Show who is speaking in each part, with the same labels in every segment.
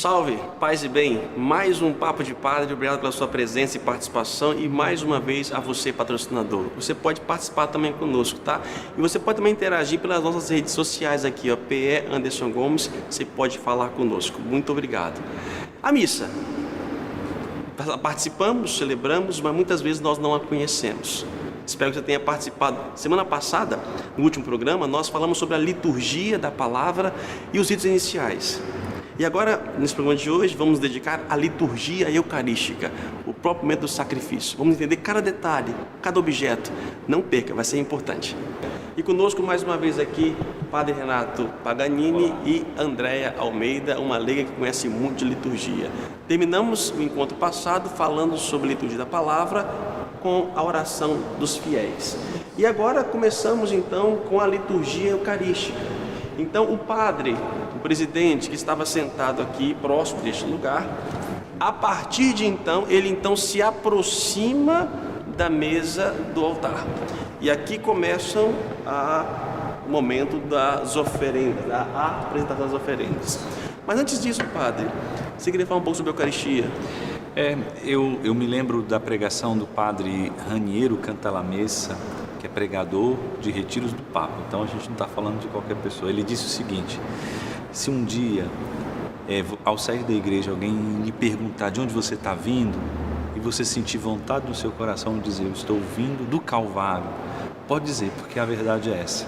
Speaker 1: Salve, paz e bem, mais um Papo de Padre, obrigado pela sua presença e participação e mais uma vez a você, patrocinador. Você pode participar também conosco, tá? E você pode também interagir pelas nossas redes sociais aqui, ó, PE Anderson Gomes, você pode falar conosco. Muito obrigado. A missa, participamos, celebramos, mas muitas vezes nós não a conhecemos. Espero que você tenha participado. Semana passada, no último programa, nós falamos sobre a liturgia da palavra e os ritos iniciais. E agora, nesse programa de hoje, vamos dedicar à liturgia eucarística, o próprio momento do sacrifício. Vamos entender cada detalhe, cada objeto. Não perca, vai ser importante. E conosco mais uma vez aqui, Padre Renato Paganini e Andréa Almeida, uma leiga que conhece muito de liturgia. Terminamos o encontro passado falando sobre a liturgia da palavra com a oração dos fiéis. E agora começamos então com a liturgia eucarística. Então o padre, o presidente que estava sentado aqui próximo deste lugar, a partir de então, ele então se aproxima da mesa do altar. E aqui começam o momento das oferendas, a apresentação das oferendas. Mas antes disso, padre, você queria falar um pouco sobre a Eucaristia?
Speaker 2: Eu me lembro da pregação do padre Raniero Cantalamessa, que é pregador de retiros do Papa. Então a gente não está falando de qualquer pessoa. Ele disse o seguinte: se um dia, ao sair da igreja, alguém lhe perguntar de onde você está vindo, e você sentir vontade no seu coração de dizer, eu estou vindo do Calvário, pode dizer, porque a verdade é essa.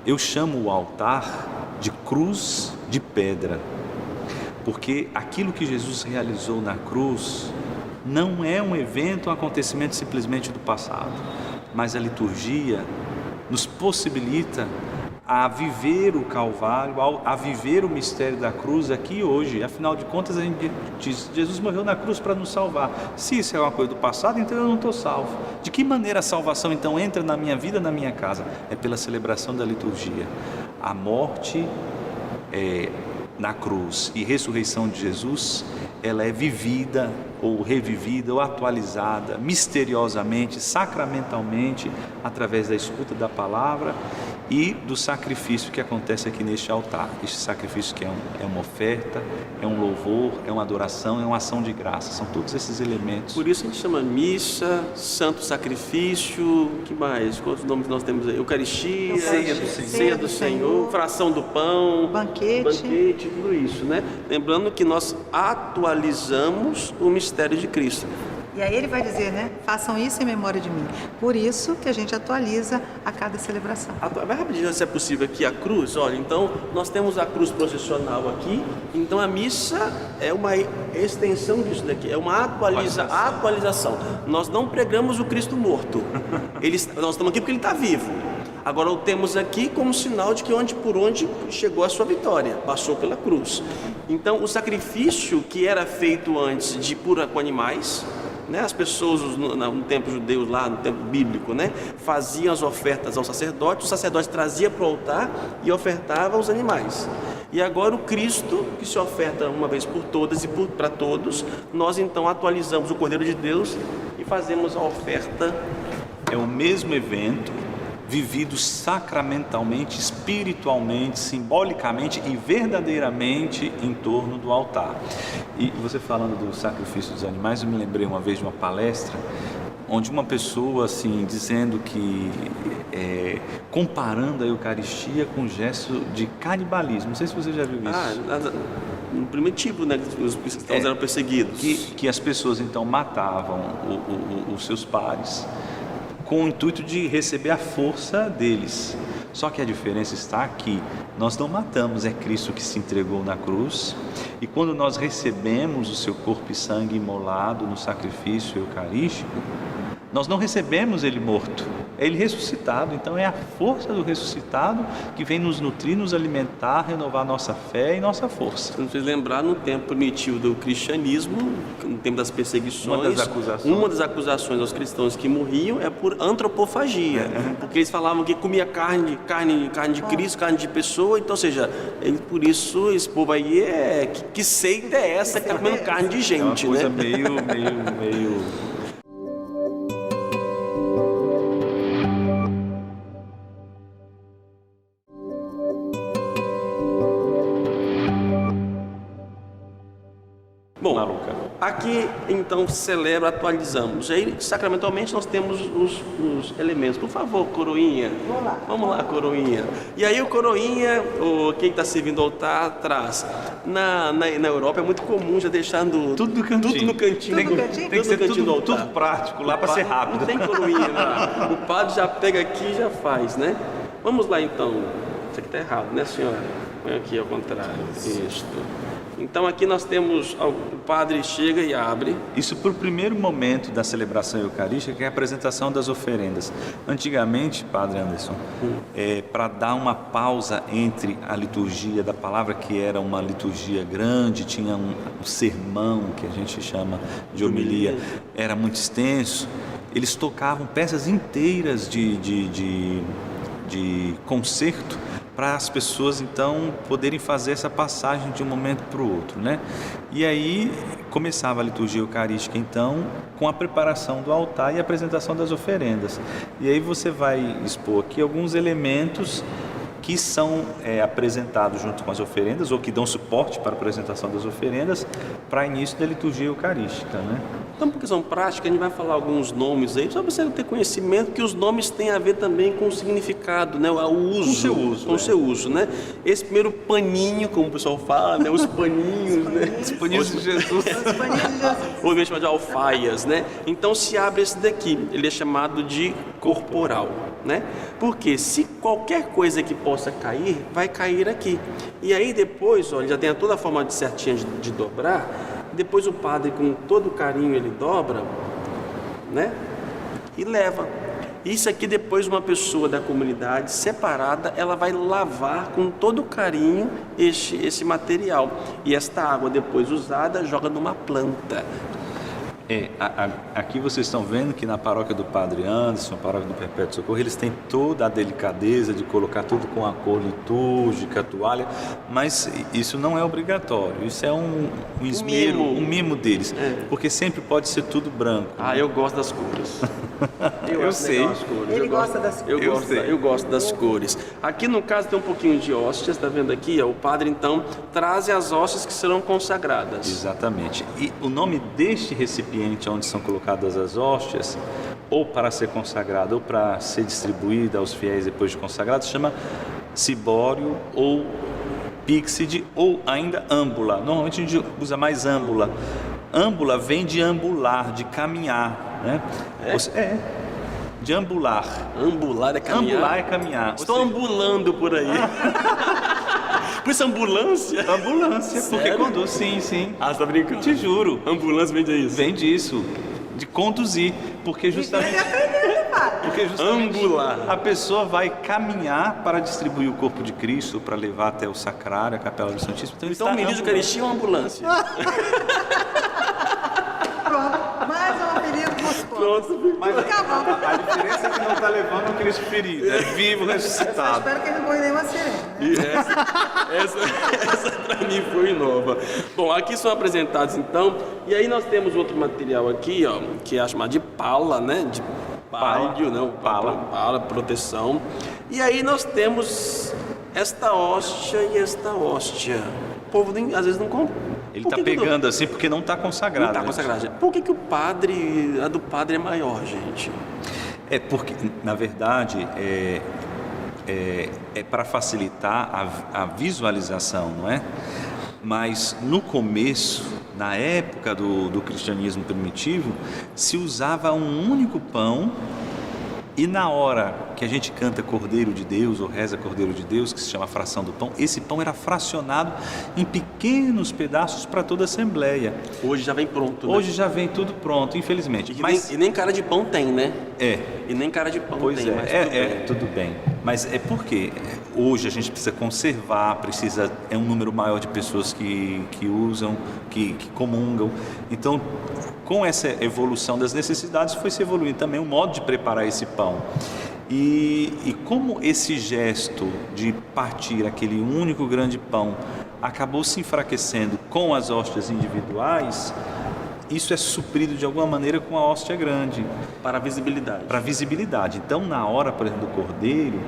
Speaker 2: Eu chamo o altar de cruz de pedra, porque aquilo que Jesus realizou na cruz não é um evento, um acontecimento simplesmente do passado, mas a liturgia nos possibilita a viver o Calvário, a viver o mistério da cruz aqui e hoje. Afinal de contas, a gente diz, Jesus morreu na cruz para nos salvar. Se isso é uma coisa do passado, então eu não estou salvo. De que maneira a salvação então entra na minha vida, na minha casa? É pela celebração da liturgia. A morte na cruz e ressurreição de Jesus, ela é vivida ou revivida ou atualizada misteriosamente, sacramentalmente, através da escuta da palavra e do sacrifício que acontece aqui neste altar. Este sacrifício que é uma oferta, é um louvor, é uma adoração, é uma ação de graça. São todos esses elementos.
Speaker 1: Por isso a gente chama missa, santo sacrifício, o que mais? Quantos nomes nós temos aí? Eucaristia, ceia do Senhor, fração do pão, banquete, tudo isso, né? Lembrando que nós atualizamos o mistério de Cristo.
Speaker 3: E aí ele vai dizer, né? Façam isso em memória de mim. Por isso que a gente atualiza a cada celebração.
Speaker 1: Vai rapidinho, se é possível, aqui a cruz. Olha, então nós temos a cruz processional aqui. Então a missa é uma extensão disso daqui, é uma atualização. Nós não pregamos o Cristo morto. Nós estamos aqui porque ele está vivo. Agora o temos aqui como sinal de que por onde chegou a sua vitória, passou pela cruz. Então o sacrifício que era feito antes com animais, né? As pessoas no tempo judeu lá, no tempo bíblico, né? Faziam as ofertas ao sacerdote, o sacerdote trazia para o altar e ofertava os animais. E agora o Cristo, que se oferta uma vez por todas e para todos, nós então atualizamos o Cordeiro de Deus e fazemos a oferta.
Speaker 2: É o mesmo evento, vivido sacramentalmente, espiritualmente, simbolicamente e verdadeiramente em torno do altar. E você falando do sacrifício dos animais, eu me lembrei uma vez de uma palestra onde uma pessoa assim dizendo que comparando a Eucaristia com um gesto de canibalismo. Não sei se você já viu isso.
Speaker 1: No primitivo, né? Os cristãos eram perseguidos.
Speaker 2: Que as pessoas então matavam os seus pares com o intuito de receber a força deles. Só que a diferença está aqui. Nós não matamos, é Cristo que se entregou na cruz. E quando nós recebemos o seu corpo e sangue imolado no sacrifício eucarístico, nós não recebemos ele morto, é ele ressuscitado. Então é a força do ressuscitado que vem nos nutrir, nos alimentar, renovar nossa fé e nossa força.
Speaker 1: Você nos fez lembrar no tempo primitivo do cristianismo, no tempo das perseguições, uma das acusações aos cristãos que morriam é por antropofagia, porque eles falavam que comia carne de Cristo, carne de pessoa. Então, ou seja, por isso esse povo aí que seita é essa que está comendo carne de gente,
Speaker 2: é uma coisa,
Speaker 1: né?
Speaker 2: meio
Speaker 1: Bom,
Speaker 2: lá, Luca.
Speaker 1: aqui então celebra, atualizamos. Aí sacramentalmente nós temos os elementos. Por favor, coroinha. Vamos lá, coroinha. E aí o coroinha, quem está servindo o altar, traz. Na Europa é muito comum já deixando
Speaker 2: Tudo no cantinho.
Speaker 1: Tudo no cantinho.
Speaker 3: Tudo no cantinho?
Speaker 2: Tem que ser
Speaker 1: no cantinho do
Speaker 2: tudo
Speaker 1: altar.
Speaker 2: prático, lá para ser rápido.
Speaker 1: Não tem coroinha lá. O padre já pega aqui e já faz, né? Vamos lá então. Isso aqui está errado, né, senhora? Põe aqui ao contrário. Isto. Então aqui nós temos, o padre chega e abre.
Speaker 2: Isso para o primeiro momento da celebração eucarística, que é a apresentação das oferendas. Antigamente, Padre Anderson, para dar uma pausa entre a liturgia da palavra, que era uma liturgia grande, tinha um sermão, que a gente chama de homilia, era muito extenso, eles tocavam peças inteiras de concerto, para as pessoas então poderem fazer essa passagem de um momento para o outro, né? E aí começava a liturgia eucarística então com a preparação do altar e a apresentação das oferendas. E aí você vai expor aqui alguns elementos que são apresentados junto com as oferendas, ou que dão suporte para a apresentação das oferendas para início da liturgia eucarística, né?
Speaker 1: Então, por questão prática, a gente vai falar alguns nomes aí, só para você ter conhecimento que os nomes têm a ver também com o significado, né? O uso.
Speaker 2: Com seu uso.
Speaker 1: Com o seu uso, né? Esse primeiro paninho, como o pessoal fala, né? Os paninhos, né?
Speaker 2: Os paninhos de Jesus.
Speaker 3: Os paninhos de Jesus.
Speaker 1: Ou mesmo de alfaias, né? Então se abre esse daqui, ele é chamado de corporal, né? Porque se qualquer coisa que possa cair, vai cair aqui. E aí depois, olha, já tem toda a forma de certinha de dobrar. Depois o padre, com todo carinho, ele dobra, né? E leva. Isso aqui depois uma pessoa da comunidade separada, ela vai lavar com todo carinho esse material. E esta água depois usada joga numa planta.
Speaker 2: Aqui vocês estão vendo que na paróquia do Padre Anderson, paróquia do Perpétuo Socorro, eles têm toda a delicadeza de colocar tudo com a cor litúrgica, toalha, mas isso não é obrigatório, isso é um esmero, um mimo deles, porque sempre pode ser tudo branco.
Speaker 1: Ah, eu gosto das cores.
Speaker 2: Eu sei.
Speaker 3: Ele gosta das cores.
Speaker 1: Eu gosto das cores. Aqui no caso tem um pouquinho de hóstias, tá vendo aqui? O padre então traz as hóstias que serão consagradas.
Speaker 2: Exatamente. E o nome deste recipiente onde são colocadas as hóstias, ou para ser consagrado ou para ser distribuída aos fiéis depois de consagrado, se chama cibório ou píxide ou ainda âmbula. Normalmente a gente usa mais âmbula. Âmbula vem de ambular, de caminhar, né? De ambular.
Speaker 1: Ambular é caminhar?
Speaker 2: Ambular é caminhar.
Speaker 1: Estou ambulando por aí. Por isso ambulância?
Speaker 2: Ambulância, porque
Speaker 1: Sério?
Speaker 2: conduz, sim.
Speaker 1: Ah, você tá brincando?
Speaker 2: Te juro.
Speaker 1: Ambulância vem disso?
Speaker 2: Vem disso, de conduzir, porque justamente
Speaker 1: Ambular.
Speaker 2: a pessoa vai caminhar para distribuir o corpo de Cristo, para levar até o sacrário, a capela do Santíssimo.
Speaker 1: Então o ministro de Eucaristia é uma ambulância.
Speaker 3: Pronto, mais um apelido gostoso.
Speaker 1: Pronto.
Speaker 2: Mas
Speaker 3: Acabou.
Speaker 2: a diferença é que não está levando o Cristo ferido, é vivo,
Speaker 3: Eu
Speaker 2: ressuscitado.
Speaker 3: espero que ele não morre nenhuma sirene, né?
Speaker 1: E essa pra mim foi nova. Bom, aqui são apresentados então, e aí nós temos outro material aqui, ó, que é chamado de pala, né? De palio, né? Pala, proteção. E aí nós temos esta hóstia e esta hóstia. O povo nem, às vezes não compra.
Speaker 2: Ele
Speaker 1: Por
Speaker 2: está
Speaker 1: que que
Speaker 2: pegando assim porque não está
Speaker 1: não
Speaker 2: consagrado.
Speaker 1: está
Speaker 2: né?
Speaker 1: consagrado. Por que o padre, a do padre é maior, gente?
Speaker 2: É porque, na verdade, é para facilitar a visualização, não é? Mas no começo, na época do cristianismo primitivo, se usava um único pão. E na hora que a gente canta Cordeiro de Deus ou reza Cordeiro de Deus, que se chama fração do pão, esse pão era fracionado em pequenos pedaços para toda a Assembleia.
Speaker 1: Hoje já vem pronto, né?
Speaker 2: Hoje já vem tudo pronto, infelizmente.
Speaker 1: E nem cara de pão tem, né?
Speaker 2: É.
Speaker 1: E nem cara de pão
Speaker 2: Pois
Speaker 1: tem, mas tudo bem.
Speaker 2: tudo bem. Mas é porque hoje a gente precisa conservar, é um número maior de pessoas que usam, que comungam. Então, com essa evolução das necessidades, foi se evoluindo também o modo de preparar esse pão. E como esse gesto de partir aquele único grande pão acabou se enfraquecendo com as hóstias individuais, isso é suprido de alguma maneira com a hóstia grande.
Speaker 1: Para a visibilidade.
Speaker 2: Para visibilidade. Então, na hora, por exemplo, do cordeiro,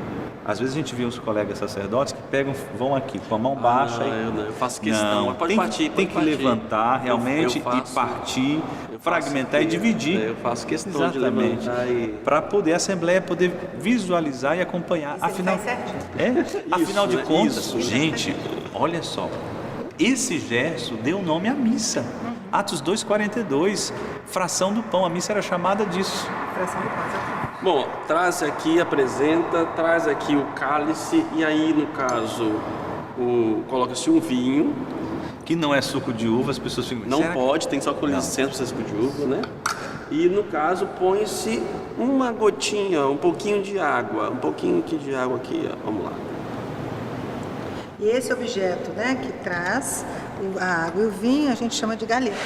Speaker 2: Às vezes a gente vê os colegas sacerdotes que vão aqui com a mão baixa
Speaker 1: eu faço questão.
Speaker 2: Não,
Speaker 1: Pode partir,
Speaker 2: tem que levantar realmente
Speaker 1: eu faço,
Speaker 2: e partir, fragmentar e dividir.
Speaker 1: Eu faço questão
Speaker 2: Exatamente.
Speaker 1: de levantar
Speaker 2: Para poder a Assembleia poder visualizar e acompanhar. Afinal, afinal de contas, gente, olha só, esse gesto deu nome à missa. Atos 2:42, fração do pão. A missa era chamada disso.
Speaker 3: Fração do pão, exatamente.
Speaker 1: Bom, traz aqui, apresenta, traz aqui o cálice e aí, no caso, coloca-se um vinho.
Speaker 2: Que não é suco de uva, as pessoas ficam...
Speaker 1: Não pode, tem só com licença para ser suco de uva, né? E no caso, põe-se uma gotinha, um pouquinho de água. Um pouquinho de água aqui, ó. Vamos lá.
Speaker 3: E esse objeto, né, que traz a água e o vinho, a gente chama de galeta.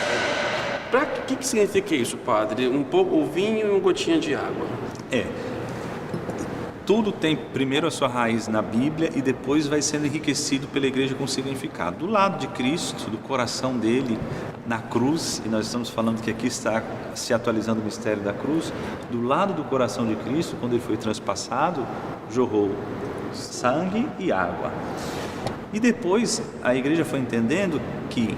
Speaker 1: O que significa isso, padre? Um pouco o vinho e uma gotinha de água.
Speaker 2: Tudo tem primeiro a sua raiz na Bíblia e depois vai sendo enriquecido pela igreja com significado. Do lado de Cristo, do coração dele, na cruz, e nós estamos falando que aqui está se atualizando o mistério da cruz, do lado do coração de Cristo, quando ele foi transpassado, jorrou sangue e água. E depois a igreja foi entendendo que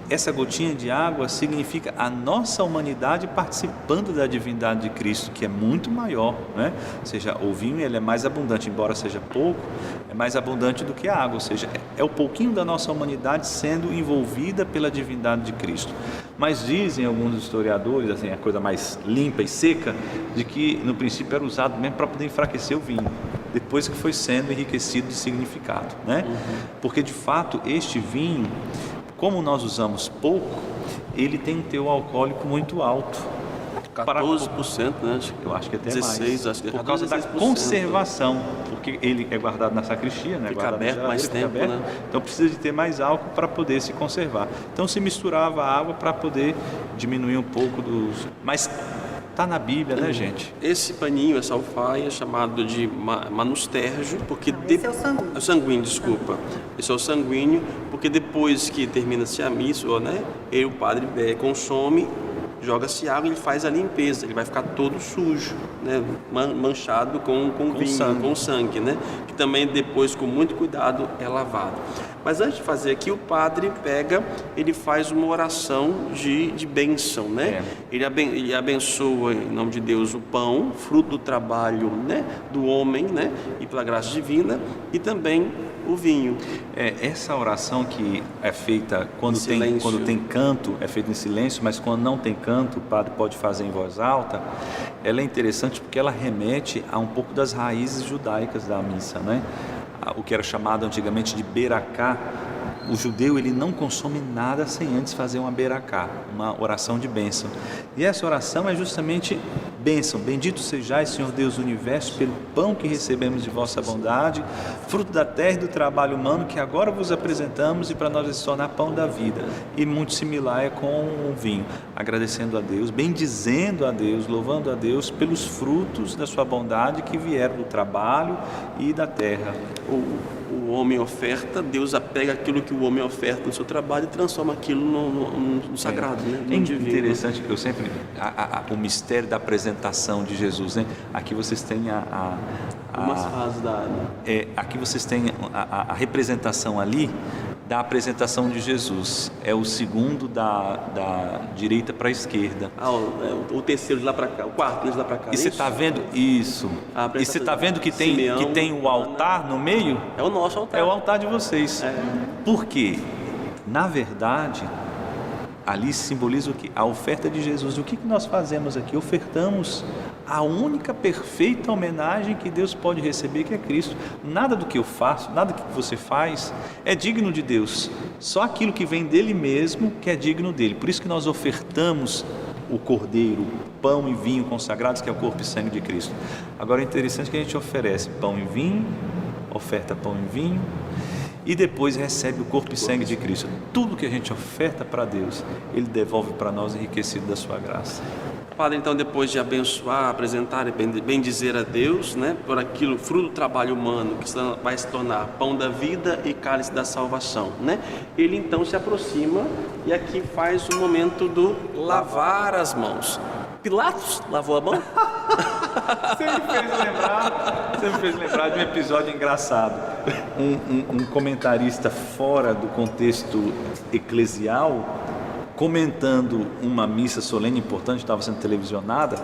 Speaker 2: essa gotinha de água significa a nossa humanidade participando da divindade de Cristo, que é muito maior, né? Ou seja, o vinho ele é mais abundante, embora seja pouco, é mais abundante do que a água, ou seja, é o pouquinho da nossa humanidade sendo envolvida pela divindade de Cristo. Mas dizem alguns historiadores, assim, a coisa mais limpa e seca, de que no princípio era usado mesmo para poder enfraquecer o vinho, depois que foi sendo enriquecido de significado, né? Porque de fato este vinho, como nós usamos pouco, ele tem um teor alcoólico muito alto.
Speaker 1: 14%, né?
Speaker 2: Eu acho que até
Speaker 1: 16,
Speaker 2: mais.
Speaker 1: acho que
Speaker 2: por causa da
Speaker 1: 16%,
Speaker 2: conservação, porque ele é guardado na sacristia, né?
Speaker 1: Fica aberto mais tempo, né?
Speaker 2: Então precisa de ter mais álcool para poder se conservar. Então se misturava água para poder diminuir um pouco dos... Mas está na Bíblia, né, gente?
Speaker 1: Esse paninho, essa alfaia, é chamado de manustérgio, porque...
Speaker 3: Esse é o sanguíneo.
Speaker 1: O sanguíneo, desculpa. Esse é o sanguíneo, porque depois que termina-se a missa, né, o padre consome, joga-se água e ele faz a limpeza, ele vai ficar todo sujo, né, manchado com vinho,
Speaker 2: sangue.
Speaker 1: com sangue, né, que também depois, com muito cuidado, é lavado. Mas antes de fazer aqui, o padre ele faz uma oração de bênção, né? Ele abençoa, em nome de Deus, o pão, fruto do trabalho, né, do homem, né, e pela graça divina, e também o vinho.
Speaker 2: Essa oração que é feita quando tem canto, é feita em silêncio, mas quando não tem canto, o padre pode fazer em voz alta. Ela é interessante porque ela remete a um pouco das raízes judaicas da missa, né? O que era chamado antigamente de beracá. O judeu ele não consome nada sem antes fazer uma beracá, uma oração de bênção. E essa oração é justamente bênção. Bendito sejais, Senhor Deus do Universo, pelo pão que recebemos de vossa bondade, fruto da terra e do trabalho humano que agora vos apresentamos e para nós se tornar pão da vida. E muito similar é com o vinho, agradecendo a Deus, bendizendo a Deus, louvando a Deus pelos frutos da sua bondade que vieram do trabalho e da terra.
Speaker 1: O homem oferta, Deus pega aquilo que o homem oferta no seu trabalho e transforma aquilo no sagrado, né? No divino.
Speaker 2: Interessante, eu sempre... o mistério da apresentação de Jesus, né? Aqui vocês têm
Speaker 1: umas fases
Speaker 2: aqui vocês têm a representação ali da apresentação de Jesus. É o segundo da direita para a esquerda.
Speaker 1: O terceiro de lá para cá, o quarto de lá para cá.
Speaker 2: E você está vendo isso? E você está vendo que tem o altar no meio?
Speaker 1: É o nosso altar.
Speaker 2: É o altar de vocês. Por quê? Na verdade, ali simboliza o quê? A oferta de Jesus. O que nós fazemos aqui? Ofertamos a única perfeita homenagem que Deus pode receber, que é Cristo. Nada do que eu faço, nada do que você faz é digno de Deus. Só aquilo que vem dele mesmo que é digno dele. Por isso que nós ofertamos o cordeiro, pão e vinho consagrados, que é o corpo e sangue de Cristo. Agora é interessante que a gente oferece pão e vinho, oferta pão e vinho, e depois recebe o corpo e sangue de Cristo. Tudo que a gente oferta para Deus, Ele devolve para nós enriquecido da sua graça.
Speaker 1: Padre, então, depois de abençoar, apresentar e bendizer a Deus, né, por aquilo, fruto do trabalho humano, que vai se tornar pão da vida e cálice da salvação, né? Ele então se aproxima e aqui faz o momento do lavar as mãos. Pilatos lavou a mão?
Speaker 2: Você me fez lembrar de um episódio engraçado. Um comentarista fora do contexto eclesial, comentando uma missa solene importante, estava sendo televisionada,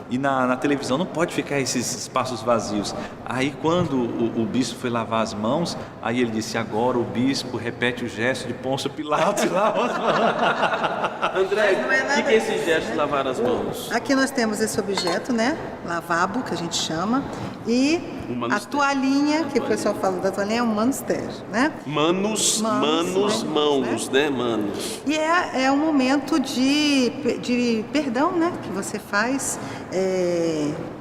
Speaker 2: e na televisão não pode ficar esses espaços vazios. Aí quando o bispo foi lavar as mãos, aí ele disse: agora o bispo repete o gesto de Pôncio Pilatos e lava as mãos.
Speaker 1: André,
Speaker 3: Não é nada
Speaker 1: o que é esse
Speaker 3: disso,
Speaker 1: gesto de
Speaker 3: né?
Speaker 1: lavar as mãos?
Speaker 3: Aqui nós temos esse objeto, né? Lavabo, que a gente chama, e
Speaker 1: Um
Speaker 3: a
Speaker 1: manustério.
Speaker 3: toalhinha, que o pessoal fala da toalhinha, é um manustério, né?
Speaker 1: Manos, mãos, né? Manos.
Speaker 3: E é um momento de perdão, né? Que você faz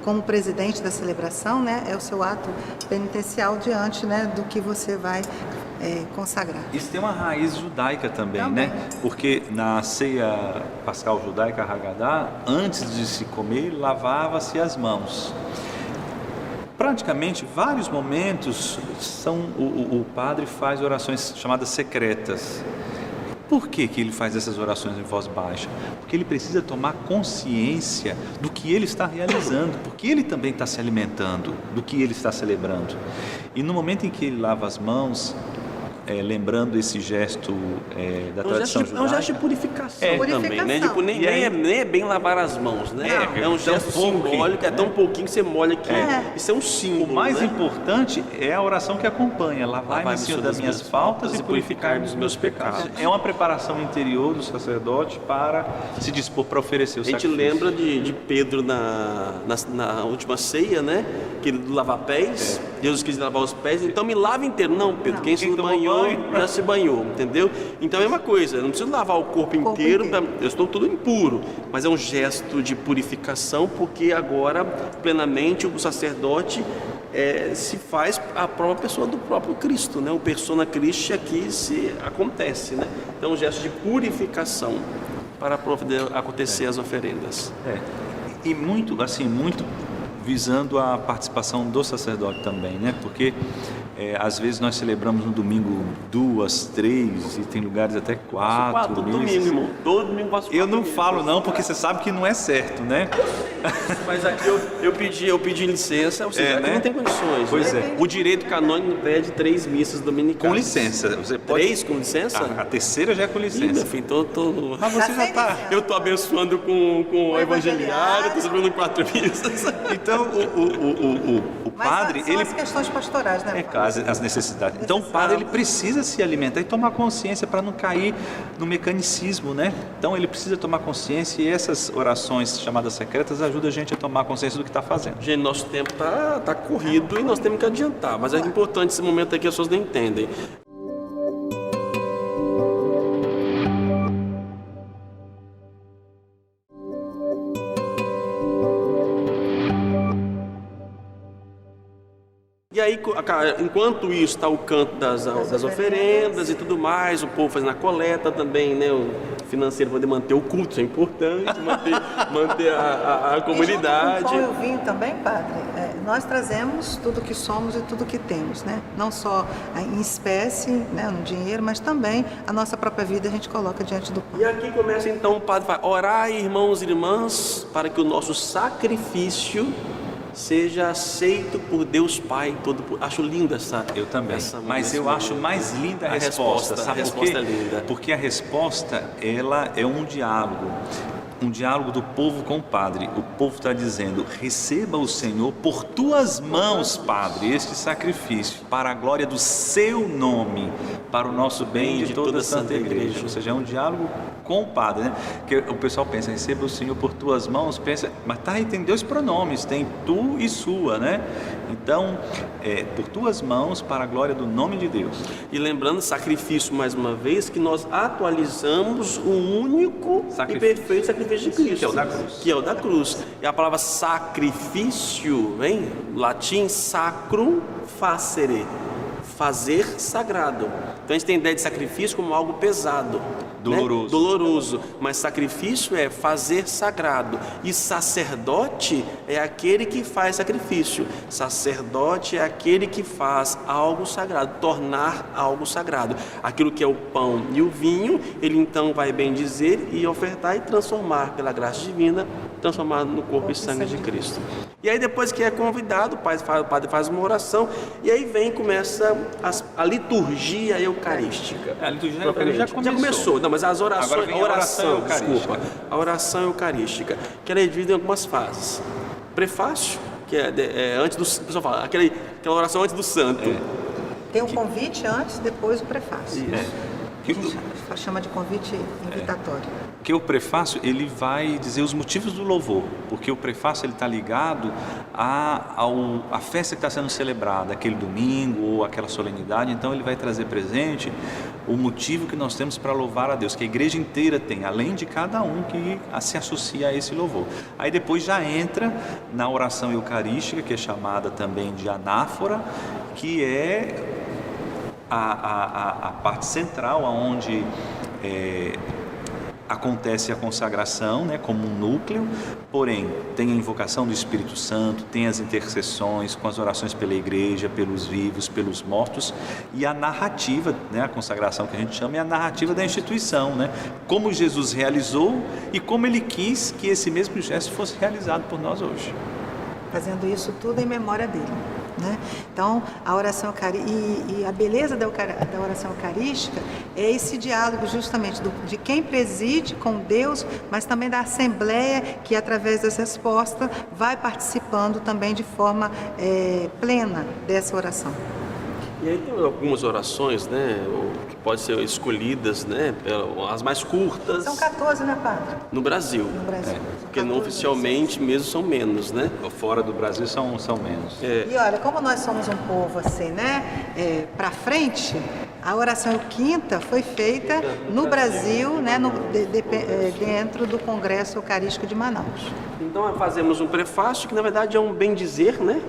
Speaker 3: como presidente da celebração, né? É o seu ato penitencial diante, né, do que você vai consagrar.
Speaker 2: Isso tem uma raiz judaica também,
Speaker 3: Também.
Speaker 2: né? Porque na ceia pascal judaica Haggadah, antes de se comer, lavava-se as mãos. Praticamente, vários momentos o padre faz orações chamadas secretas. Por que ele faz essas orações em voz baixa? Porque ele precisa tomar consciência do que ele está realizando, porque ele também está se alimentando do que ele está celebrando. E no momento em que ele lava as mãos, lembrando esse gesto da tradição judaica.
Speaker 1: É um gesto de purificação também, né?
Speaker 3: Purificação.
Speaker 1: Tipo, nem é bem lavar as mãos, né? É um gesto simbólico, é tão pouquinho que você molha aqui. Isso é um símbolo.
Speaker 2: O mais
Speaker 1: né?
Speaker 2: importante é a oração que acompanha: lavai-me, Senhor, das minhas faltas e purificar dos meus pecados. É uma preparação interior do sacerdote para se dispor para oferecer o
Speaker 1: A gente
Speaker 2: sacrifício.
Speaker 1: lembra de Pedro na última ceia, né? Que ele lava pés, Jesus quis lavar os pés, então me lava inteiro. Não, Pedro, quem se banhou já se banhou, entendeu? Então é a mesma coisa, eu não preciso lavar o corpo inteiro, eu estou tudo impuro, mas é um gesto de purificação, porque agora plenamente o sacerdote se faz a própria pessoa do próprio Cristo, né? O persona Christi aqui acontece, né? Então é um gesto de purificação para poder acontecer as oferendas.
Speaker 2: E muito visando a participação do sacerdote também, né? Porque às vezes nós celebramos no domingo 2, 3 e tem lugares até 4
Speaker 1: Todo
Speaker 2: missas.
Speaker 1: domingo, irmão. Todo domingo passo 4
Speaker 2: Eu não
Speaker 1: missas.
Speaker 2: falo não, porque você sabe que não é certo, né?
Speaker 1: Mas aqui eu pedi licença, ou seja, aqui
Speaker 2: né?
Speaker 1: não tem condições.
Speaker 2: Pois
Speaker 1: né?
Speaker 2: é.
Speaker 1: O direito canônico pede 3 missas dominicais.
Speaker 2: Com licença, você pode...
Speaker 1: 3 com licença?
Speaker 2: A terceira já é com
Speaker 1: Ih, meu
Speaker 2: licença.
Speaker 1: filho,
Speaker 2: Mas você já está...
Speaker 1: eu tô abençoando com o evangeliário, tô celebrando 4 missas.
Speaker 2: Então, o
Speaker 3: Mas
Speaker 2: padre,
Speaker 3: são
Speaker 2: ele...
Speaker 3: as questões pastorais, né?
Speaker 2: as necessidades. Então o padre ele precisa se alimentar e tomar consciência para não cair no mecanicismo, né? Então ele precisa tomar consciência e essas orações chamadas secretas ajudam a gente a tomar consciência do que está fazendo.
Speaker 1: Gente, nosso tempo tá corrido e nós temos que adiantar, mas é importante esse momento aqui, as pessoas não entendem. E aí, enquanto isso está o canto das oferendas e tudo mais, o povo fazendo a coleta também, né? O financeiro poder manter o culto, isso é importante, manter a comunidade.
Speaker 3: E junto com o pão e o vinho também, padre, nós trazemos tudo que somos e tudo que temos, né? Não só em espécie, né, no dinheiro, mas também a nossa própria vida a gente coloca diante do pão.
Speaker 1: E aqui começa então o padre vai orar, irmãos e irmãs, para que o nosso sacrifício seja aceito por Deus Pai todo. Acho linda essa.
Speaker 2: Eu também. Mas eu
Speaker 1: momento.
Speaker 2: acho mais linda a
Speaker 1: resposta.
Speaker 2: Sabe
Speaker 1: A
Speaker 2: por
Speaker 1: resposta
Speaker 2: quê?
Speaker 1: é linda.
Speaker 2: Porque a resposta ela é um diálogo. Um diálogo do povo com o Padre. O povo está dizendo: receba o Senhor por tuas mãos, Padre, este sacrifício, para a glória do seu nome, para o nosso bem e de toda a Santa Igreja. Ou seja, é um diálogo com o Padre, né? Que o pessoal pensa: receba o Senhor por tuas mãos, pensa, mas tem 2 pronomes, tem tu e sua, né? Então, por tuas mãos, para a glória do nome de Deus.
Speaker 1: E lembrando, sacrifício, mais uma vez, que nós atualizamos o único e perfeito sacrifício de Cristo,
Speaker 2: que é o da cruz.
Speaker 1: Que é o da cruz. E a palavra sacrifício, vem? Latim, sacrum facere, fazer sagrado. Então a gente tem a ideia de sacrifício como algo pesado,
Speaker 2: doloroso,
Speaker 1: né? Doloroso, mas sacrifício é fazer sagrado, e sacerdote é aquele que faz sacrifício. Sacerdote é aquele que faz algo sagrado, tornar algo sagrado. Aquilo que é o pão e o vinho, ele então vai bendizer e ofertar e transformar pela graça divina transformado no corpo e sangue de Cristo. E aí depois que é convidado, o padre faz uma oração, e aí começa a liturgia eucarística.
Speaker 2: A liturgia eucarística
Speaker 1: já começou. Não, mas as orações,
Speaker 2: Agora vem a oração eucarística.
Speaker 1: A oração eucarística, que ela é dividida em algumas fases. Prefácio, que é antes do, o pessoal fala, aquela oração antes do santo.
Speaker 3: Tem um convite antes, depois o prefácio.
Speaker 2: Que
Speaker 3: A gente chama de convite invitatório.
Speaker 2: Porque o prefácio ele vai dizer os motivos do louvor, porque o prefácio ele está ligado à festa que está sendo celebrada, aquele domingo ou aquela solenidade. Então ele vai trazer presente o motivo que nós temos para louvar a Deus, que a igreja inteira tem, além de cada um que se associa a esse louvor. Aí depois já entra na oração eucarística, que é chamada também de anáfora, que é a parte central, onde acontece a consagração, né, como um núcleo, porém tem a invocação do Espírito Santo, tem as intercessões com as orações pela igreja, pelos vivos, pelos mortos, e a narrativa, né, a consagração que a gente chama é a narrativa da instituição, né, como Jesus realizou e como ele quis que esse mesmo gesto fosse realizado por nós hoje.
Speaker 3: Fazendo isso tudo em memória dele. Né? Então, a oração e a beleza da oração eucarística é esse diálogo justamente de quem preside com Deus, mas também da Assembleia que, através das respostas, vai participando também de forma plena dessa oração.
Speaker 1: E aí tem algumas orações, né, que podem ser escolhidas, né, as mais curtas.
Speaker 3: São 14, né, padre?
Speaker 1: No Brasil.
Speaker 3: No Brasil.
Speaker 1: Porque não oficialmente mesmo são menos, né?
Speaker 2: Fora do Brasil são menos.
Speaker 3: E olha, como nós somos um povo assim, né, para frente, a oração quinta foi feita no Brasil, né, dentro do Congresso Eucarístico de Manaus.
Speaker 1: Então fazemos um prefácio que na verdade é um bem-dizer, né?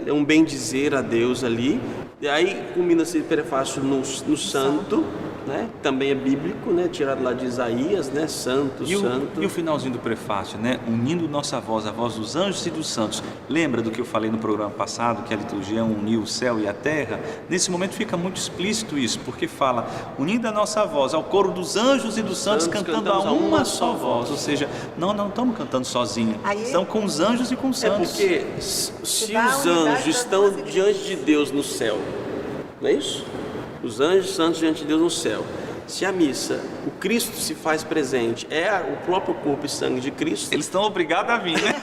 Speaker 1: É um bem-dizer a Deus ali. E aí culmina esse prefácio no santo, né? Também é bíblico, né? Tirado lá de Isaías, né? Santo.
Speaker 2: E o finalzinho do prefácio, né? Unindo nossa voz, a voz dos anjos e dos santos. Lembra do que eu falei no programa passado, que a liturgia uniu o céu e a terra? Nesse momento fica muito explícito isso, porque fala, unindo a nossa voz ao coro dos anjos e dos santos, cantando a uma só voz. Ou seja, não estamos cantando sozinhos, estamos com os anjos e com os santos.
Speaker 1: Porque se os anjos estão diante de Deus no céu, não é isso? Os anjos santos diante de Deus no céu. Se a missa, o Cristo se faz presente, é o próprio corpo e sangue de Cristo.
Speaker 2: Eles estão obrigados a vir, né?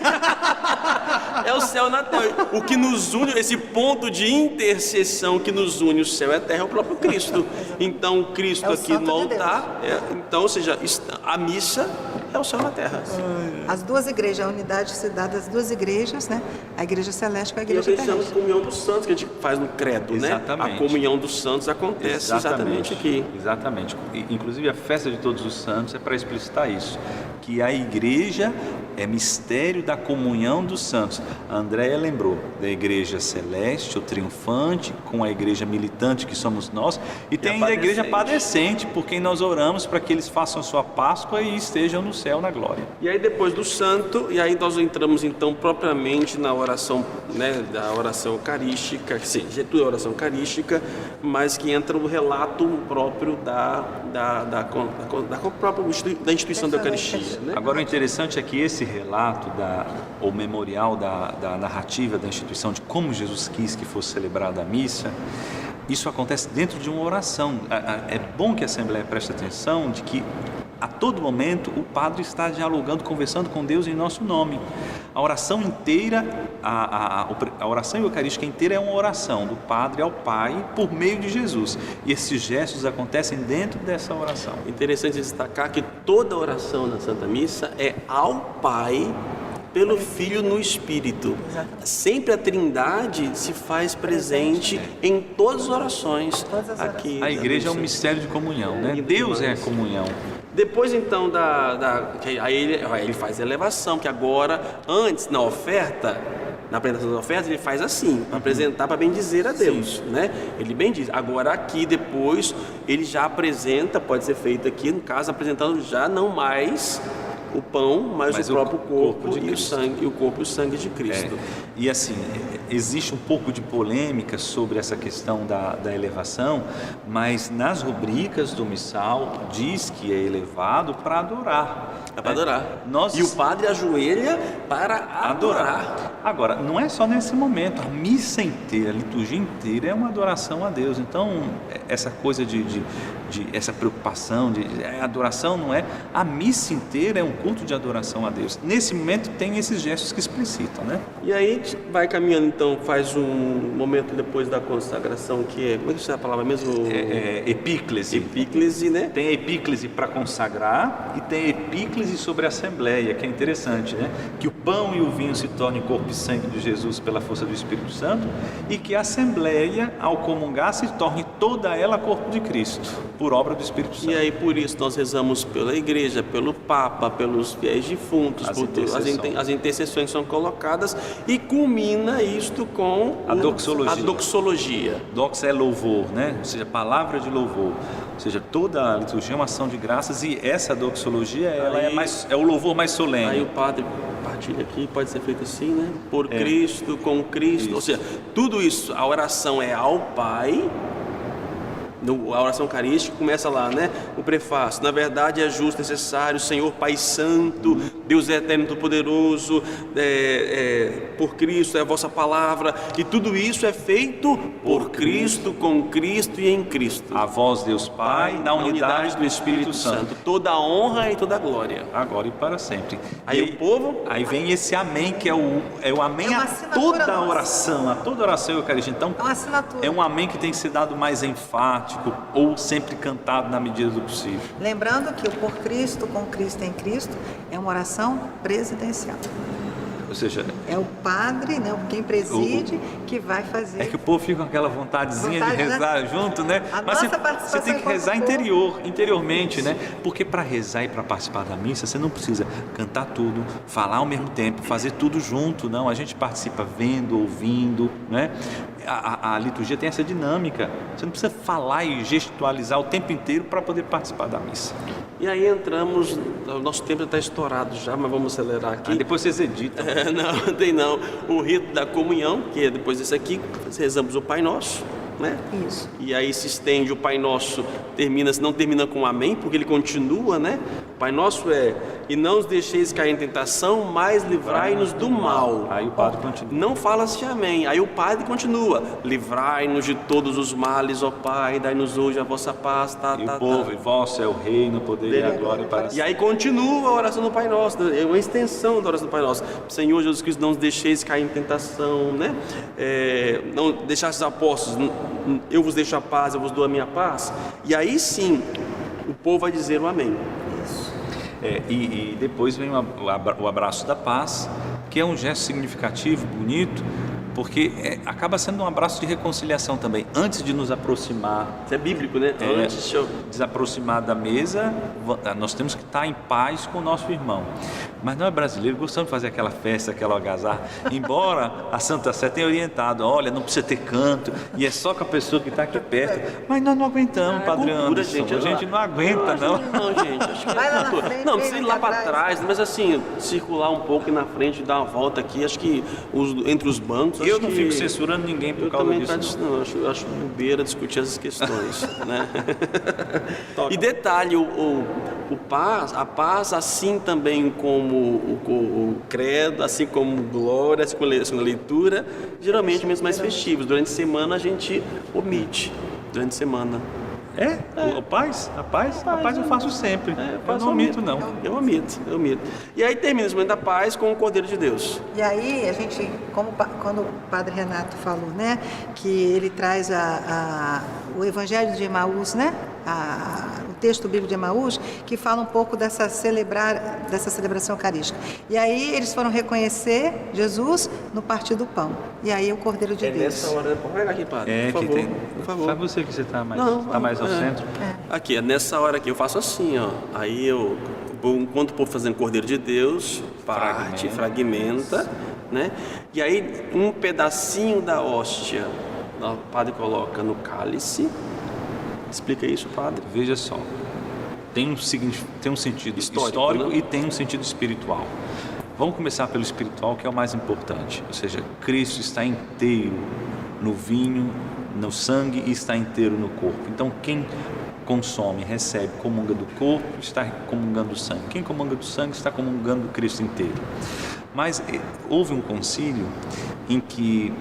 Speaker 1: É o céu na terra. O que nos une, esse ponto de intercessão que nos une o céu e a terra é o próprio Cristo. Então, o Cristo aqui no altar, então, ou seja, a missa é o céu na terra.
Speaker 3: As duas igrejas, a unidade se dá das duas igrejas, né? A igreja celeste com a igreja terrestre.
Speaker 1: E a comunhão dos santos que a gente faz no credo,
Speaker 2: exatamente,
Speaker 1: né? A comunhão dos santos acontece exatamente aqui.
Speaker 2: Exatamente. Inclusive a festa de todos os santos é para explicitar isso, que a igreja é mistério da comunhão dos santos. A Andréia lembrou da igreja celeste, ou triunfante, com a igreja militante que somos nós, e tem ainda a igreja padecente, por quem nós oramos para que eles façam a sua Páscoa e estejam no céu na glória.
Speaker 1: E aí depois do santo, e aí nós entramos então propriamente na oração, né, da oração eucarística, sim, tudo é oração eucarística, mas que entra o relato próprio da instituição da Eucaristia. Né?
Speaker 2: Agora o interessante é que esse relato, o memorial da narrativa da instituição de como Jesus quis que fosse celebrada a missa, isso acontece dentro de uma oração. É bom que a Assembleia preste atenção de que a todo momento o padre está dialogando, conversando com Deus em nosso nome. A oração inteira, a oração eucarística inteira é uma oração do Padre ao Pai por meio de Jesus. E esses gestos acontecem dentro dessa oração.
Speaker 1: Interessante destacar que toda oração na Santa Missa é ao Pai pelo Filho no Espírito.
Speaker 3: Exatamente.
Speaker 1: Sempre a Trindade se faz presente em todas as orações. Aqui
Speaker 2: a igreja é um mistério de comunhão, né? Deus é a comunhão.
Speaker 1: Depois então aí ele faz a elevação, que agora, antes na oferta, na apresentação da oferta, ele faz assim, para apresentar, para bendizer a Deus, né? Ele bendiz. Agora aqui depois ele já apresenta, pode ser feito aqui, no caso, apresentando já não mais o pão, mas o próprio corpo e o sangue, o corpo e o sangue de Cristo.
Speaker 2: E assim, existe um pouco de polêmica sobre essa questão da elevação, mas nas rubricas do missal diz que é elevado para adorar.
Speaker 1: É para adorar.
Speaker 2: Nós...
Speaker 1: E o padre ajoelha para adorar.
Speaker 2: Agora, não é só nesse momento, a missa inteira, a liturgia inteira é uma adoração a Deus. Então, essa coisa de essa preocupação de adoração não é, a missa inteira é um culto de adoração a Deus. Nesse momento tem esses gestos que explicitam, né?
Speaker 1: E aí a gente vai caminhando, então, faz um momento depois da consagração, que é, como é que é a palavra mesmo?
Speaker 2: Epíclese.
Speaker 1: Epíclese, né?
Speaker 2: Tem a epíclese para consagrar e tem a epíclese sobre a assembleia, que é interessante, né? Que o pão e o vinho se tornem corpo e sangue de Jesus pela força do Espírito Santo e que a assembleia, ao comungar, se torne toda ela corpo de Cristo, por obra do Espírito Santo.
Speaker 1: E aí por isso nós rezamos pela igreja, pelo Papa, pelos fiéis defuntos, as intercessões são colocadas e culmina isto com
Speaker 2: a doxologia.
Speaker 1: A doxologia.
Speaker 2: Dox é louvor, né? Ou seja, palavra de louvor. Ou seja, toda a liturgia é uma ação de graças e essa doxologia ela é o louvor mais solene.
Speaker 1: Aí o padre partilha aqui, pode ser feito assim, né? Por Cristo, com Cristo. Isso. Ou seja, tudo isso, a oração é ao Pai. A oração eucarística começa lá, né? O prefácio: na verdade é justo, necessário, Senhor Pai Santo, Deus é eterno, todo-poderoso, por Cristo é a vossa palavra, e tudo isso é feito por Cristo, com Cristo e em Cristo.
Speaker 2: A vós, Deus Pai, na unidade do Espírito Santo.
Speaker 1: Toda a honra e toda a glória.
Speaker 2: Agora e para sempre.
Speaker 1: Aí o povo...
Speaker 2: Aí vem esse amém, que é o amém a toda a oração, a toda oração eucarística. Então, é um amém que tem que ser dado mais enfático, ou sempre cantado na medida do possível.
Speaker 3: Lembrando que o por Cristo, com Cristo em Cristo é uma oração presidencial.
Speaker 2: Ou seja,
Speaker 3: é o padre, né, quem preside, que vai fazer.
Speaker 2: É que o povo fica com aquela vontadezinha de rezar junto, né?
Speaker 3: Mas
Speaker 2: você tem que rezar interiormente, né? Porque para rezar e para participar da missa, você não precisa cantar tudo, falar ao mesmo tempo, fazer tudo junto, não. A gente participa vendo, ouvindo, né? A liturgia tem essa dinâmica. Você não precisa falar e gestualizar o tempo inteiro para poder participar da missa.
Speaker 1: E aí entramos, o nosso tempo está estourado já, mas vamos acelerar aqui.
Speaker 2: Depois vocês editam.
Speaker 1: Não, tem não. O rito da comunhão, que é depois desse aqui, rezamos o Pai Nosso, né?
Speaker 3: Isso.
Speaker 1: E aí se estende o Pai Nosso, não termina com amém, porque ele continua, né? O Pai Nosso é: e não os deixeis cair em tentação, mas livrai-nos do mal.
Speaker 2: Aí o padre continua.
Speaker 1: Não fala-se amém. Aí o padre continua: livrai-nos de todos os males, ó Pai, dai-nos hoje a vossa paz.
Speaker 2: O povo, e vosso é o reino, o poder e a glória para sempre.
Speaker 1: E aí continua a oração do Pai Nosso, é uma extensão da oração do Pai Nosso. Senhor Jesus Cristo, não os deixeis cair em tentação, né? Não deixastes os apóstolos, eu vos deixo a paz, eu vos dou a minha paz. E aí sim, o povo vai dizer o amém.
Speaker 2: E depois vem o abraço da paz, que é um gesto significativo, bonito, porque acaba sendo um abraço de reconciliação também, antes de nos aproximar.
Speaker 1: Isso é bíblico, né? Antes de
Speaker 2: desaproximar da mesa, nós temos que estar em paz com o nosso irmão. Mas nós brasileiros gostamos de fazer aquela festa, aquela algazarra, embora a Santa Sé tenha orientado: olha, não precisa ter canto, e é só com a pessoa que está aqui perto. Mas nós não aguentamos, Padre Anderson, a gente não aguenta, não.
Speaker 1: Não, gente, acho que
Speaker 3: vai lá na frente,
Speaker 1: não precisa ir lá para trás, mas assim, circular um pouco e na frente, dar uma volta aqui, acho que entre os bancos.
Speaker 2: Eu não fico censurando ninguém por causa disso.
Speaker 1: Eu acho bobeira discutir essas questões, né? E detalhe, a paz, assim também como o credo, assim como glória, assim como a leitura, geralmente mesmo mais festivos. Durante a semana a gente omite. Durante a semana.
Speaker 2: A paz eu faço sempre. Eu não omito, não.
Speaker 1: Eu omito. E aí termina esse momento da paz com o Cordeiro de Deus.
Speaker 3: E aí a gente, quando o Padre Renato falou, né, que ele traz o Evangelho de Emaús, né, o texto bíblico de Emaús, que fala um pouco dessa celebração eucarística. E aí eles foram reconhecer Jesus no partir do pão. E aí o Cordeiro de Deus.
Speaker 1: Nessa hora, pode pegar aqui, Padre, por favor.
Speaker 2: Faz você que você está mais ao centro.
Speaker 1: Aqui, nessa hora aqui eu faço assim, ó. Aí enquanto o povo fazendo Cordeiro de Deus, fragmenta, né? E aí um pedacinho da hóstia, o padre coloca no cálice. Explica isso, Padre.
Speaker 2: Veja só, tem um sentido histórico, né? E tem um sentido espiritual. Vamos começar pelo espiritual, que é o mais importante. Ou seja, Cristo está inteiro no vinho, no sangue e está inteiro no corpo. Então, quem consome, recebe, comunga do corpo, está comungando do sangue. Quem comunga do sangue está comungando Cristo inteiro. Mas houve um concílio em que,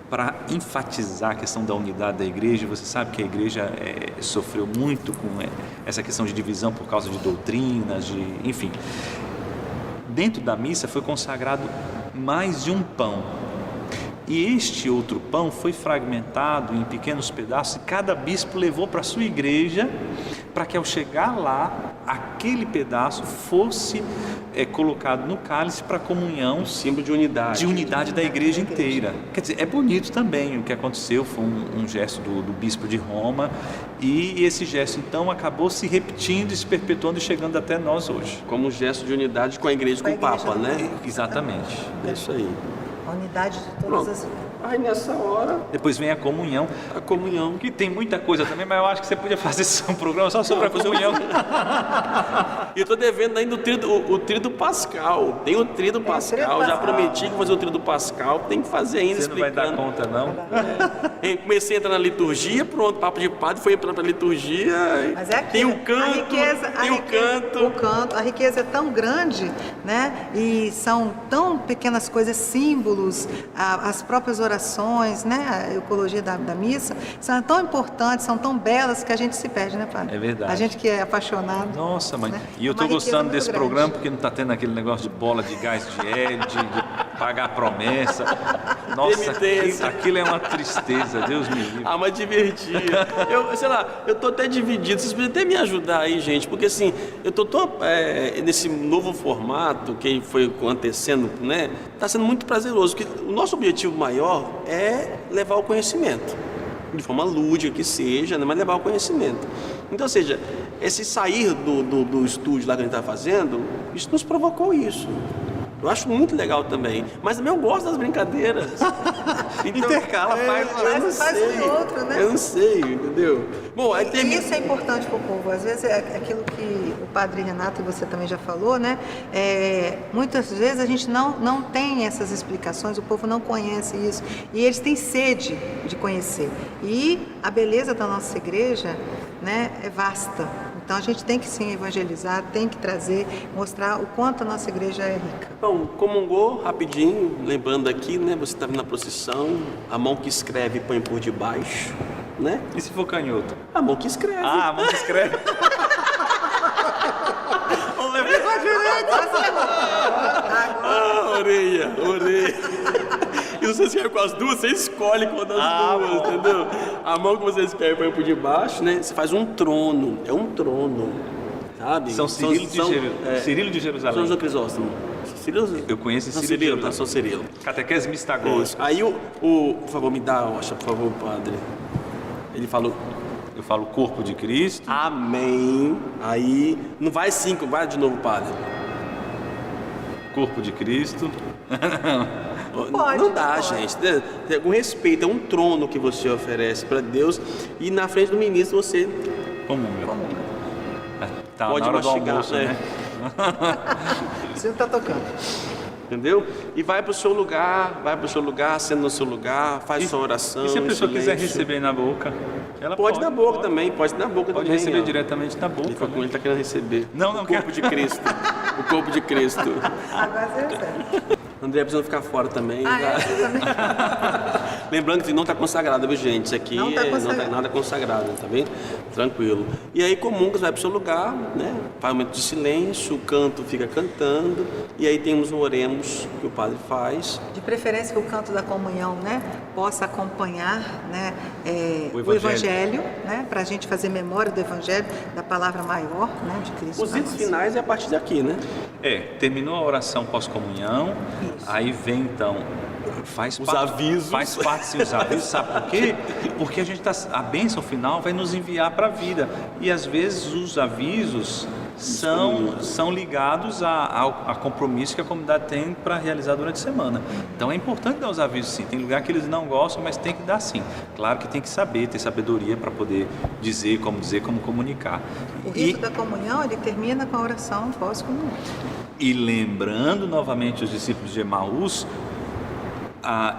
Speaker 2: para enfatizar a questão da unidade da igreja, você sabe que a igreja sofreu muito com essa questão de divisão por causa de doutrinas, enfim. Dentro da missa foi consagrado mais de um pão. E este outro pão foi fragmentado em pequenos pedaços e cada bispo levou para a sua igreja para que ao chegar lá, aquele pedaço fosse colocado no cálice para comunhão.
Speaker 1: Um símbolo de unidade.
Speaker 2: De unidade da igreja inteira. Quer dizer, é bonito também o que aconteceu, foi um gesto do bispo de Roma e esse gesto então acabou se repetindo e se perpetuando e chegando até nós hoje.
Speaker 1: Como um gesto de unidade com a igreja, com o Papa, né?
Speaker 2: Exatamente.
Speaker 1: É isso aí.
Speaker 3: A unidade de todas as...
Speaker 1: Aí nessa hora,
Speaker 2: depois vem a comunhão, que tem muita coisa também, mas eu acho que você podia fazer um programa só sobre a comunhão.
Speaker 1: E eu estou devendo ainda o tríduo pascal. Tem o tríduo pascal, já prometi que vou fazer o tríduo pascal, tem que fazer ainda.
Speaker 2: Você não vai dar conta, não?
Speaker 1: Comecei a entrar na liturgia, pronto, papo de padre, foi entrando para a liturgia.
Speaker 3: Mas é
Speaker 1: tem o canto,
Speaker 3: o canto. A riqueza é tão grande, né? E são tão pequenas coisas, símbolos, as próprias orações, né? A ecologia da missa, são tão importantes, são tão belas que a gente se perde, né, padre?
Speaker 2: É verdade.
Speaker 3: A gente que é apaixonado.
Speaker 2: Nossa, mãe.
Speaker 3: Né?
Speaker 2: E eu estou gostando desse programa porque não está tendo aquele negócio de bola de gás de hélio, de pagar promessa. Nossa, aquilo é uma tristeza, Deus me livre.
Speaker 1: Mas divertia. Eu estou até dividido. Vocês podem até me ajudar aí, gente, porque assim, eu estou tão nesse novo formato que foi acontecendo, né? Está sendo muito prazeroso, porque o nosso objetivo maior é levar o conhecimento, de forma lúdica que seja, né? Mas levar o conhecimento. Então, ou seja, esse sair do estúdio lá que a gente está fazendo, isso nos provocou isso. Eu acho muito legal também, mas também eu gosto das brincadeiras. Então,
Speaker 2: intercala,
Speaker 3: faz um outro, né?
Speaker 1: Eu não sei, entendeu? Bom, aí
Speaker 3: Isso é importante para o povo. Às vezes é aquilo que o padre Renato e você também já falou, né? Muitas vezes a gente não tem essas explicações, o povo não conhece isso e eles têm sede de conhecer. E a beleza da nossa igreja, né, é vasta. Então a gente tem que sim evangelizar, tem que trazer, mostrar o quanto a nossa igreja é rica.
Speaker 1: Bom, comungou rapidinho, lembrando aqui, né? Você está vindo na procissão, a mão que escreve põe por debaixo, né?
Speaker 2: E se for canhoto?
Speaker 1: A mão que escreve.
Speaker 2: A mão que escreve.
Speaker 1: Orelha. E se você escreve com as duas, você escolhe qual das duas, entendeu? A mão que você escreve põe por debaixo, né? Você faz um trono, é um trono, sabe?
Speaker 2: São Cirilo de Jerusalém.
Speaker 1: São João Crisóstomo.
Speaker 2: Eu conheço Cirilo.
Speaker 1: São Cirilo.
Speaker 2: Catequese mistagógica.
Speaker 1: Aí por favor, me dá a hoxa, por favor, padre. Ele falou...
Speaker 2: Eu falo corpo de Cristo.
Speaker 1: Amém. Aí, não vai 5, vai de novo, padre.
Speaker 2: Corpo de Cristo.
Speaker 1: Não dá, gente. Com respeito, é um trono que você oferece para Deus e na frente do ministro você
Speaker 2: comunga. Tá
Speaker 1: pode
Speaker 2: na hora
Speaker 1: mastigar,
Speaker 2: do almoço, né?
Speaker 3: Você não está tocando.
Speaker 1: Entendeu? E vai para o seu lugar, senta no seu lugar, faz sua oração.
Speaker 2: E se a pessoa quiser receber na boca? Ela
Speaker 1: pode na boca também, pode
Speaker 2: receber diretamente na boca.
Speaker 1: Ele está querendo receber.
Speaker 2: Não
Speaker 1: o corpo de Cristo. O corpo de Cristo.
Speaker 3: Agora você recebe.
Speaker 1: André precisa ficar fora também.
Speaker 3: Também.
Speaker 1: Lembrando que não está consagrado, viu, gente? Isso aqui
Speaker 3: não está
Speaker 1: nada consagrado, tá bem? Tranquilo. E aí comunga, vai para o seu lugar, né? Faz um momento de silêncio, o canto fica cantando, e aí temos um oremos que o padre faz.
Speaker 3: De preferência que o canto da comunhão, né, possa acompanhar, né, o Evangelho, né, para a gente fazer memória do Evangelho, da palavra maior, né, de Cristo.
Speaker 1: Os ritos finais é a partir daqui, né?
Speaker 2: Terminou a oração pós-comunhão, aí vem então... Faz parte sim, os avisos, sabe por quê? Porque a bênção final vai nos enviar para a vida e às vezes os avisos são ligados a compromisso que a comunidade tem para realizar durante a semana. Então é importante dar os avisos sim, tem lugar que eles não gostam, mas tem que dar sim. Claro que tem que saber, ter sabedoria para poder dizer, como comunicar.
Speaker 3: O rito da comunhão, ele termina com a oração pós-comunhão.
Speaker 2: E lembrando novamente os discípulos de Emaús,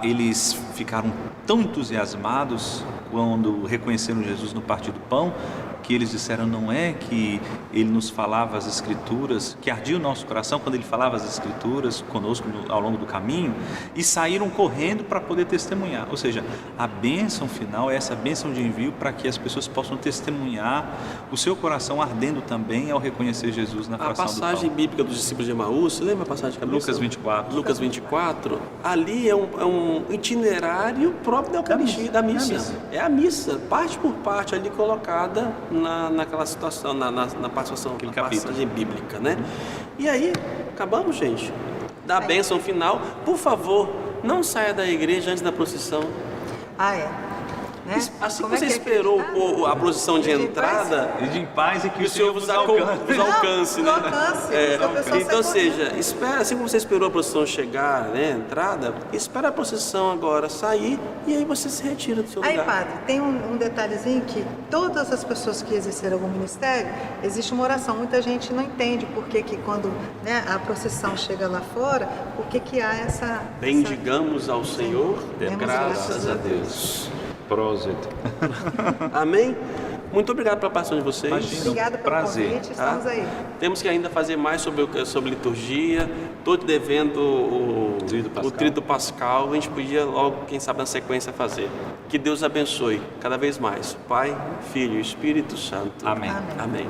Speaker 2: eles ficaram tão entusiasmados quando reconheceram Jesus no partir do pão, que eles disseram, não é que ele nos falava as Escrituras, que ardia o nosso coração quando ele falava as Escrituras conosco ao longo do caminho, e saíram correndo para poder testemunhar. Ou seja, a bênção final é essa bênção de envio para que as pessoas possam testemunhar o seu coração ardendo também ao reconhecer Jesus na fração do pão.
Speaker 1: A passagem bíblica dos discípulos de Emaús, você lembra a passagem de cabeça?
Speaker 2: Lucas 24.
Speaker 1: Lucas 24, ali é um itinerário próprio da Eucaristia, da missa. É a missa, parte por parte ali colocada naquela situação, na participação, na passagem bíblica, né? E aí, acabamos, gente. Da bênção final, por favor, não saia da igreja antes da procissão.
Speaker 3: Né?
Speaker 1: Assim que você esperou a procissão de entrada,
Speaker 2: Ide em paz e que
Speaker 1: o Senhor vos alcance, né? Então, seja, espera, assim como você esperou a procissão chegar, né, a entrada, espera a procissão agora sair e aí você se retira do seu lugar.
Speaker 3: Aí, padre, tem um detalhezinho que todas as pessoas que exerceram algum ministério, existe uma oração. Muita gente não entende por que quando, né, a procissão chega lá fora, por que há essa...
Speaker 1: Bendigamos ao Senhor,
Speaker 3: Demos
Speaker 1: graças a Deus.
Speaker 2: Prosit.
Speaker 1: Amém? Muito obrigado pela participação de vocês.
Speaker 2: Imagina.
Speaker 3: Obrigada pelo
Speaker 2: Prazer.
Speaker 3: convite, estamos aí.
Speaker 1: Temos que ainda fazer mais sobre liturgia. Estou te devendo o Tríduo Pascal. A gente podia logo, quem sabe, na sequência fazer. Que Deus abençoe cada vez mais. Pai, Filho e Espírito Santo.
Speaker 2: Amém.
Speaker 1: Amém.